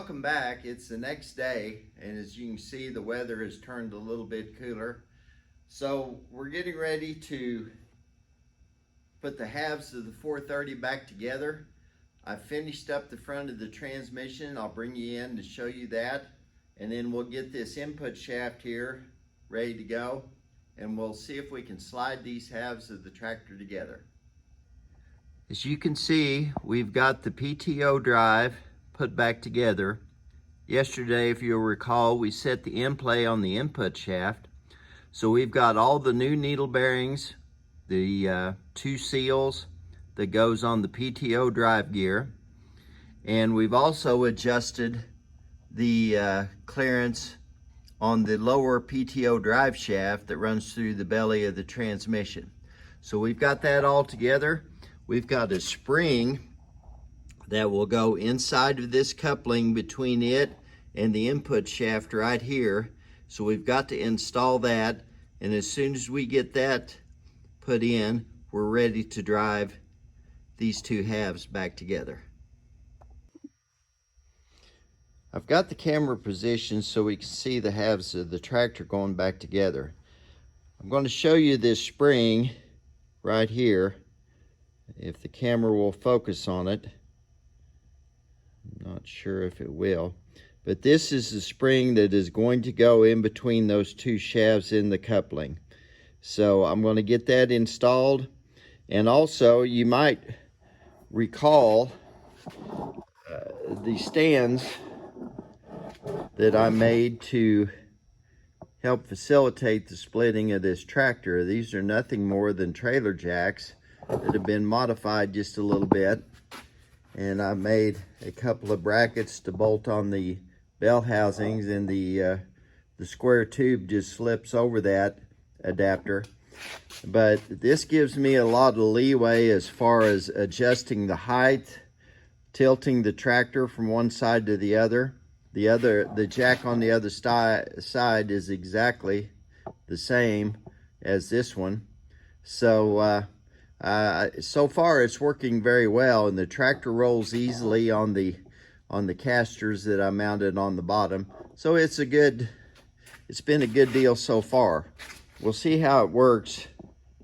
welcome back. It's the next day, and as you can see, the weather has turned a little bit cooler. So we're getting ready to put the halves of the 430 back together. I finished up the front of the transmission. I'll bring you in to show you that, and then we'll get this input shaft here ready to go, and we'll see if we can slide these halves of the tractor together. As you can see, we've got the PTO drive put back together. Yesterday, if you'll recall, we set the end play on the input shaft. So we've got all the new needle bearings, the two seals that goes on the PTO drive gear, and we've also adjusted the clearance on the lower PTO drive shaft that runs through the belly of the transmission. So we've got that all together. We've got a spring that will go inside of this coupling between it and the input shaft right here. So we've got to install that, and as soon as we get that put in, we're ready to drive these two halves back together. I've got the camera positioned so we can see the halves of the tractor going back together. I'm going to show you this spring right here, if the camera will focus on it. I'm not sure if it will, but this is the spring that is going to go in between those two shafts in the coupling. So I'm going to get that installed, and also you might recall the stands that I made to help facilitate the splitting of this tractor. These are nothing more than trailer jacks that have been modified just a little bit, and I made a couple of brackets to bolt on the bell housings, and the square tube just slips over that adapter. But this gives me a lot of leeway as far as adjusting the height, tilting the tractor from one side to the other. The jack on the other side is exactly the same as this one. So so far it's working very well, and the tractor rolls easily on the casters that I mounted on the bottom. So it's been a good deal so far. We'll see how it works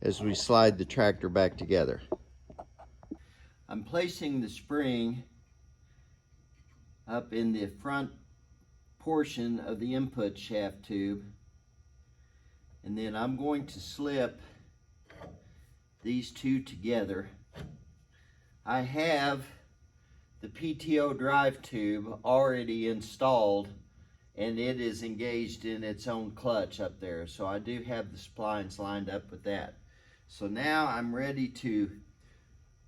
as we slide the tractor back together. I'm placing the spring up in the front portion of the input shaft tube, and then I'm going to slip these two together. I have the PTO drive tube already installed, and it is engaged in its own clutch up there, so I do have the splines lined up with that. So now I'm ready to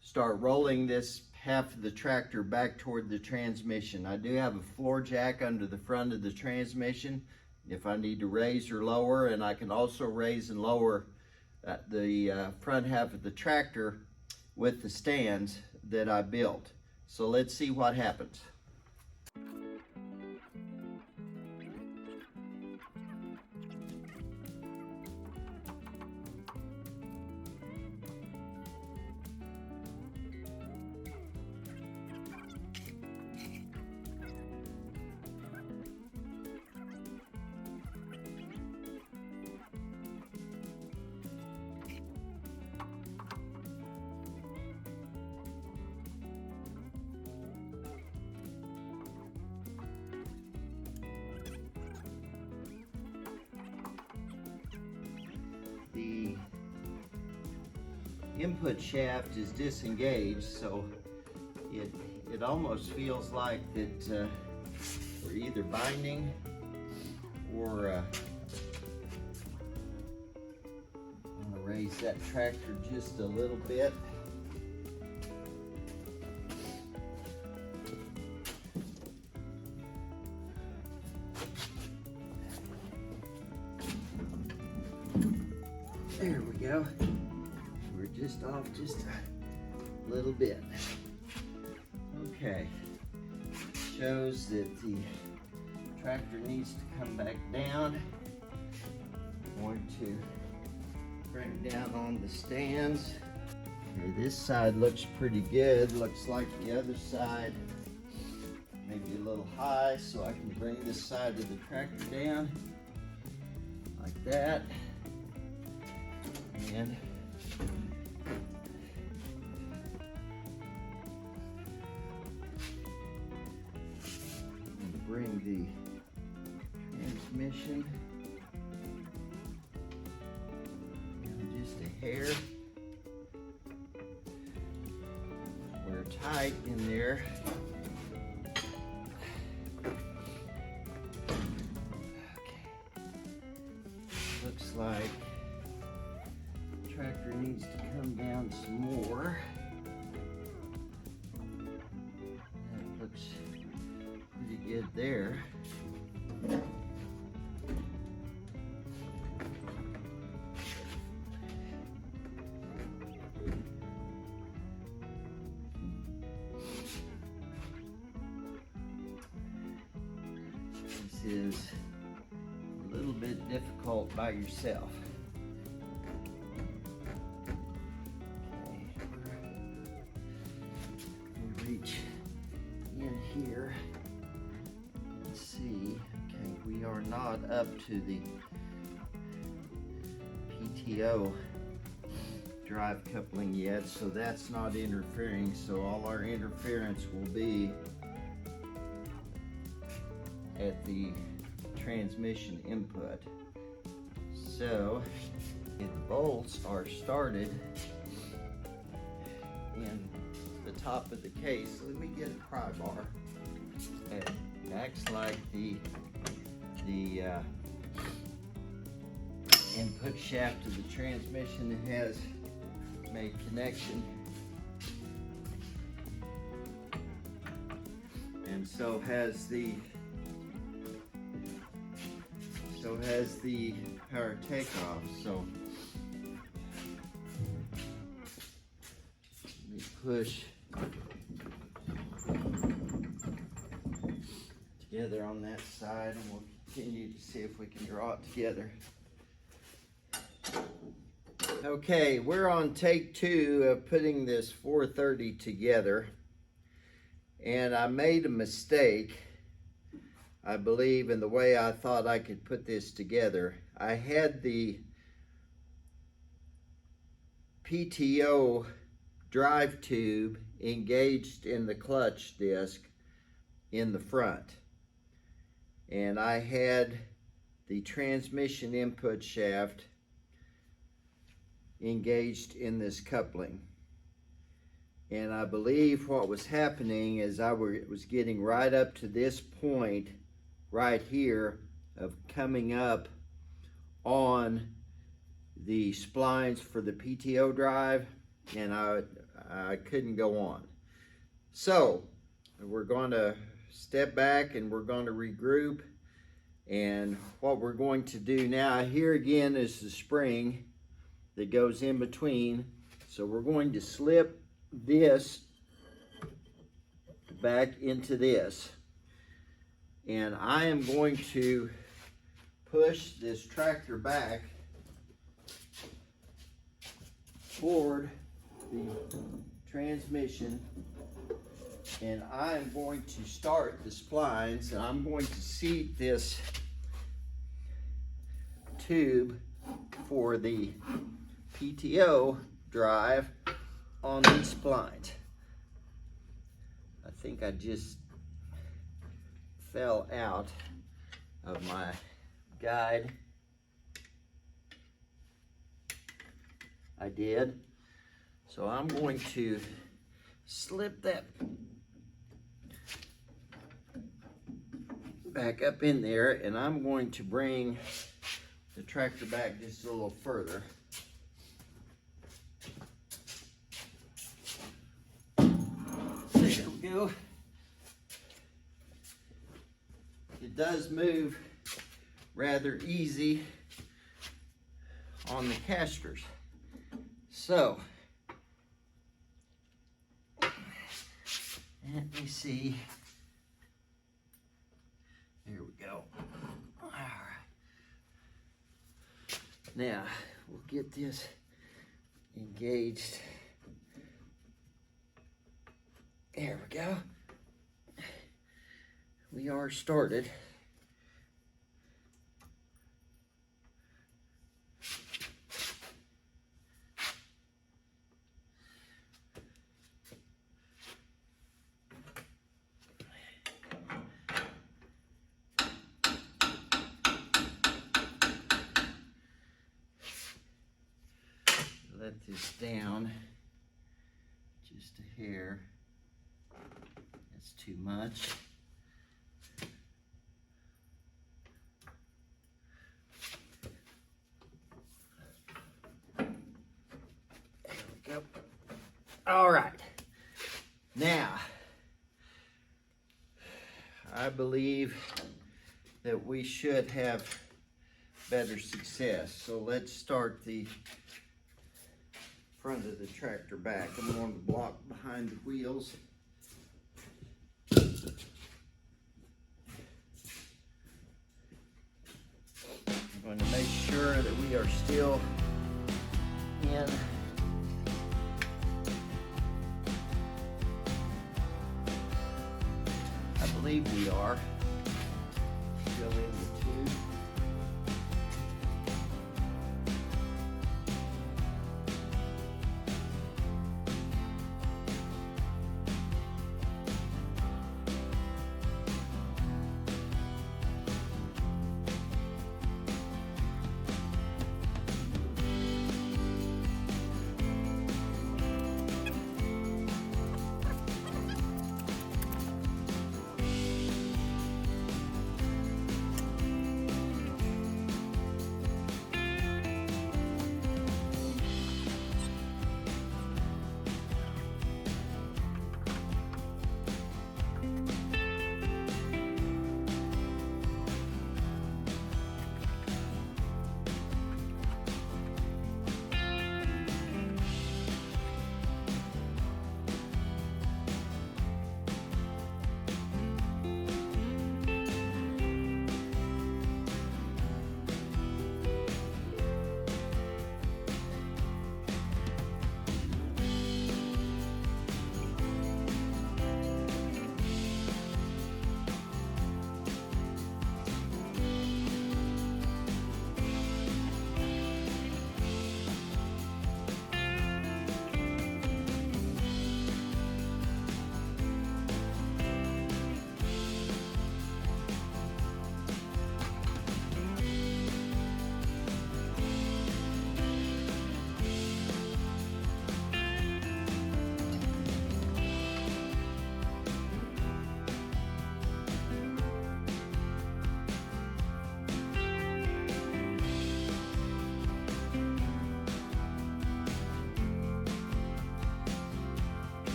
start rolling this half of the tractor back toward the transmission. I do have a floor jack under the front of the transmission if I need to raise or lower, and I can also raise and lower the front half of the tractor with the stands that I built. So let's see what happens. The input shaft is disengaged, so it almost feels like that we're either binding or I'm going to raise that tractor just a little bit. There we go. We're just off just a little bit. Okay. Shows that the tractor needs to come back down. I'm going to bring it down on the stands. Okay, this side looks pretty good. Looks like the other side maybe a little high so I can bring this side of the tractor down like that. And bring the transmission down just a hair. We're tight in there. Looks like the tractor needs to come down some more. That looks pretty good there. This is a little bit difficult by yourself. Okay, we reach in here and see. Okay, we are not up to the PTO drive coupling yet, so that's not interfering. So all our interference will be at the transmission input. So the bolts are started in the top of the case. Let me get a pry bar. It acts like the input shaft of the transmission has made connection, and so has the power takeoff. So let me push together on that side, and we'll continue to see if we can draw it together. Okay, we're on take 2 of putting this 430 together, and I made a mistake, I believe, in the way I thought I could put this together. I had the PTO drive tube engaged in the clutch disc in the front, and I had the transmission input shaft engaged in this coupling. And I believe what was happening is I was getting right up to this point right here of coming up on the splines for the PTO drive, and I couldn't go on. So we're going to step back and we're going to regroup, and what we're going to do now, here again is the spring that goes in between. So we're going to slip this back into this, and I am going to push this tractor back toward the transmission, and I'm going to start the splines, and I'm going to seat this tube for the PTO drive on these splines. I think I just fell out of my guide. I did. So I'm going to slip that back up in there, and I'm going to bring the tractor back just a little further. There we go. It does move rather easy on the casters. So, let me see. There we go. All right. Now, we'll get this engaged. There we go. we are started. Let this down just a hair. That's too much. There we go. All right. Now, I believe that we should have better success. So let's start the front of the tractor back. I'm going to block behind the wheels. I'm going to make sure that we are still in I believe we are still in the tube.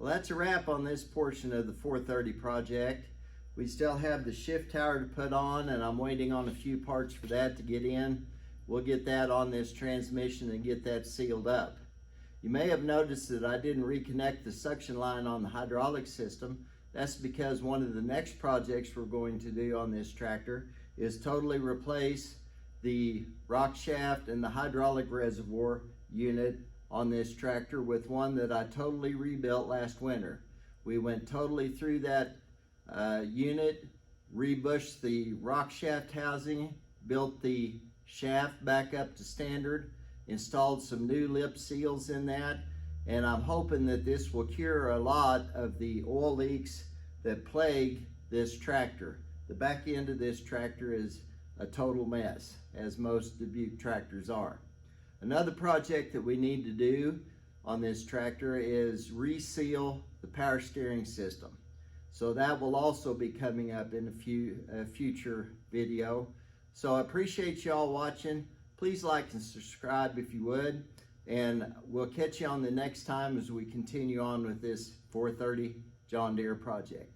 Well, that's a wrap on this portion of the 430 project. We still have the shift tower to put on, and I'm waiting on a few parts for that to get in. We'll get that on this transmission and get that sealed up. You may have noticed that I didn't reconnect the suction line on the hydraulic system. That's because one of the next projects we're going to do on this tractor is totally replace the rock shaft and the hydraulic reservoir unit on this tractor with one that I totally rebuilt last winter. We went totally through that unit, rebushed the rock shaft housing, built the shaft back up to standard, installed some new lip seals in that, and I'm hoping that this will cure a lot of the oil leaks that plague this tractor. The back end of this tractor is a total mess, as most Dubuque tractors are. Another project that we need to do on this tractor is reseal the power steering system. So that will also be coming up in a future video. So I appreciate y'all watching. Please like and subscribe if you would. And we'll catch you on the next time as we continue on with this 430 John Deere project.